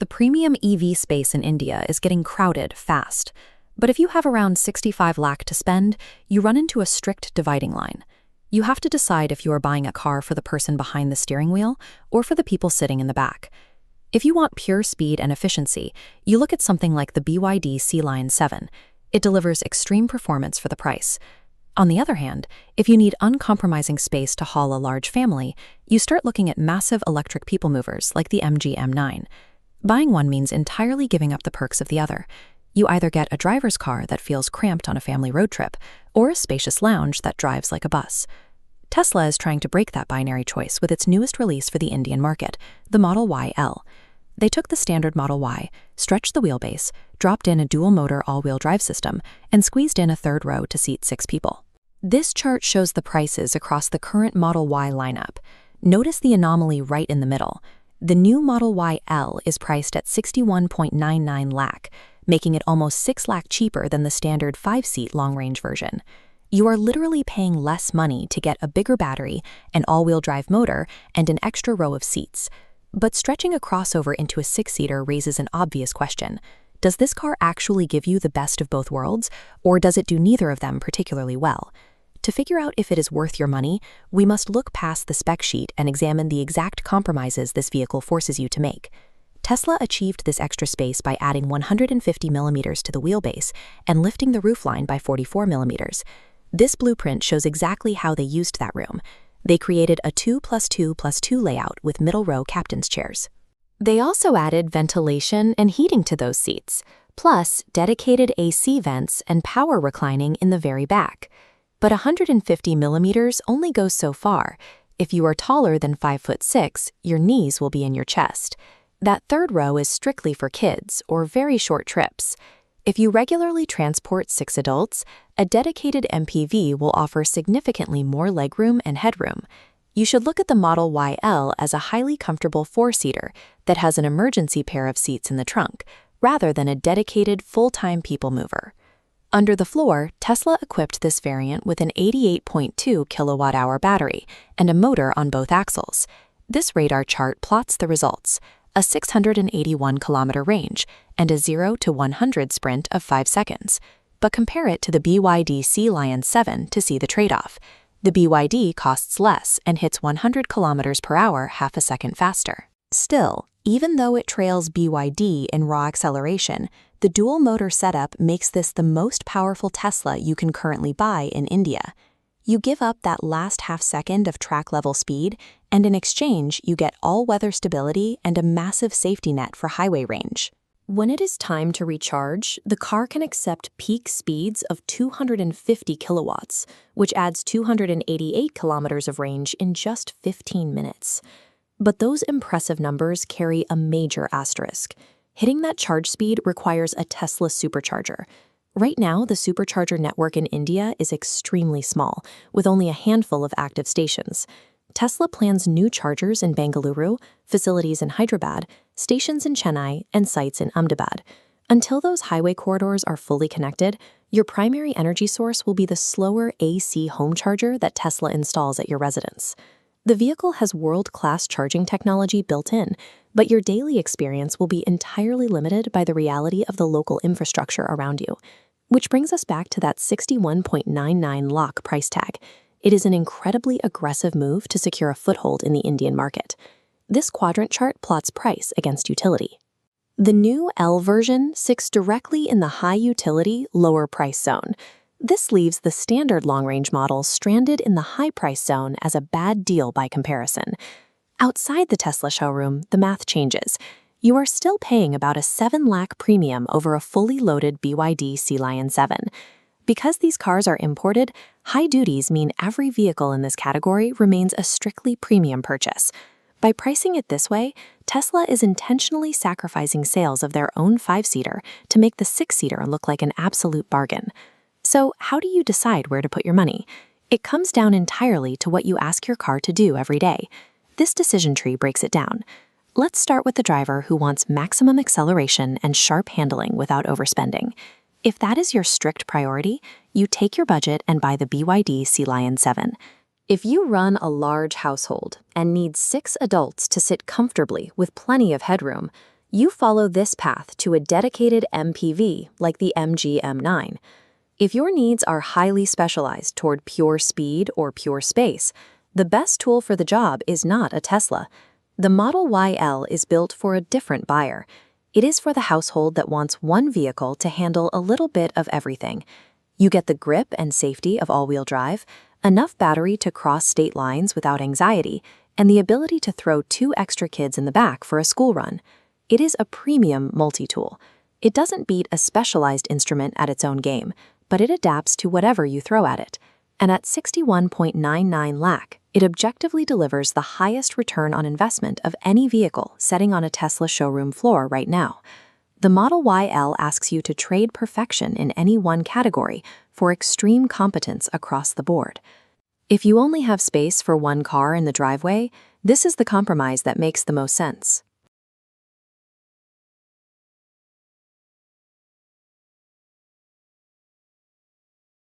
premium EV space in India is getting crowded fast. But if you have around 65 lakh to spend, you run into a strict dividing line. You have to decide if you are buying a car for the person behind the steering wheel or for the people sitting in the back. If you want pure speed and efficiency, you look at something like the BYD Sea-Lion 7. It delivers extreme performance for the price. On the other hand, if you need uncompromising space to haul a large family, you start looking at massive electric people movers like the MG M9. Buying one means entirely giving up the perks of the other. You either get a driver's car that feels cramped on a family road trip, or a spacious lounge that drives like a bus. Tesla is trying to break that binary choice with its newest release for the Indian market, the Model Y-L. They took the standard Model Y, stretched the wheelbase, dropped in a dual-motor all-wheel drive system, and squeezed in a third row to seat 6 people. This chart shows the prices across the current Model Y lineup. Notice the anomaly right in the middle. The new Model Y-L is priced at 61.99 lakh, making it almost 6 lakh cheaper than the standard 5-seat long-range version. You are literally paying less money to get a bigger battery, an all-wheel drive motor, and an extra row of seats. But stretching a crossover into a 6-seater raises an obvious question. Does this car actually give you the best of both worlds, or does it do neither of them particularly well? To figure out if it is worth your money, we must look past the spec sheet and examine the exact compromises this vehicle forces you to make. Tesla achieved this extra space by adding 150 millimeters to the wheelbase and lifting the roofline by 44 millimeters. This blueprint shows exactly how they used that room. They created a 2+2+2 layout with middle-row captain's chairs. They also added ventilation and heating to those seats, plus dedicated AC vents and power reclining in the very back. But 150 millimeters only goes so far. If you are taller than 5'6", your knees will be in your chest. That third row is strictly for kids or very short trips. If you regularly transport 6 adults, a dedicated MPV will offer significantly more legroom and headroom. You should look at the Model Y-L as a highly comfortable 4-seater that has an emergency pair of seats in the trunk, rather than a dedicated full-time people mover. Under the floor, Tesla equipped this variant with an 88.2 kilowatt-hour battery and a motor on both axles. This radar chart plots the results: a 681-kilometer range and a 0 to 100 sprint of 5 seconds. But compare it to the BYD Sea-Lion 7 to see the trade-off. The BYD costs less and hits 100 kilometers per hour half a second faster. Still, even though it trails BYD in raw acceleration, the dual-motor setup makes this the most powerful Tesla you can currently buy in India. You give up that last half-second of track-level speed, and in exchange, you get all-weather stability and a massive safety net for highway range. When it is time to recharge, the car can accept peak speeds of 250 kilowatts, which adds 288 kilometers of range in just 15 minutes. But those impressive numbers carry a major asterisk. Hitting that charge speed requires a Tesla supercharger. Right now, the supercharger network in India is extremely small, with only a handful of active stations. Tesla plans new chargers in Bengaluru, facilities in Hyderabad, stations in Chennai, and sites in Ahmedabad. Until those highway corridors are fully connected, your primary energy source will be the slower AC home charger that Tesla installs at your residence. The vehicle has world-class charging technology built in, but your daily experience will be entirely limited by the reality of the local infrastructure around you. Which brings us back to that 61.99 lakh price tag. It is an incredibly aggressive move to secure a foothold in the Indian market. This quadrant chart plots price against utility. The new L version sits directly in the high utility, lower price zone. This leaves the standard long-range model stranded in the high price zone as a bad deal by comparison. Outside the Tesla showroom, the math changes. You are still paying about a 7 lakh premium over a fully loaded BYD Sea-Lion 7. Because these cars are imported, high duties mean every vehicle in this category remains a strictly premium purchase. By pricing it this way, Tesla is intentionally sacrificing sales of their own 5-seater to make the 6-seater look like an absolute bargain. So how do you decide where to put your money? It comes down entirely to what you ask your car to do every day. This decision tree breaks it down. Let's start with the driver who wants maximum acceleration and sharp handling without overspending. If that is your strict priority, you take your budget and buy the BYD Sea-Lion 7. If you run a large household and need 6 adults to sit comfortably with plenty of headroom, You follow this path to a dedicated MPV like the MG M9. If your needs are highly specialized toward pure speed or pure space, the best tool for the job is not a Tesla. The Model YL is built for a different buyer. It is for the household that wants one vehicle to handle a little bit of everything. You get the grip and safety of all-wheel drive, enough battery to cross state lines without anxiety, and the ability to throw 2 extra kids in the back for a school run. It is a premium multi-tool. It doesn't beat a specialized instrument at its own game, but it adapts to whatever you throw at it. And at 61.99 lakh, it objectively delivers the highest return on investment of any vehicle sitting on a Tesla showroom floor right now. The Model YL asks you to trade perfection in any one category for extreme competence across the board. If you only have space for one car in the driveway, this is the compromise that makes the most sense.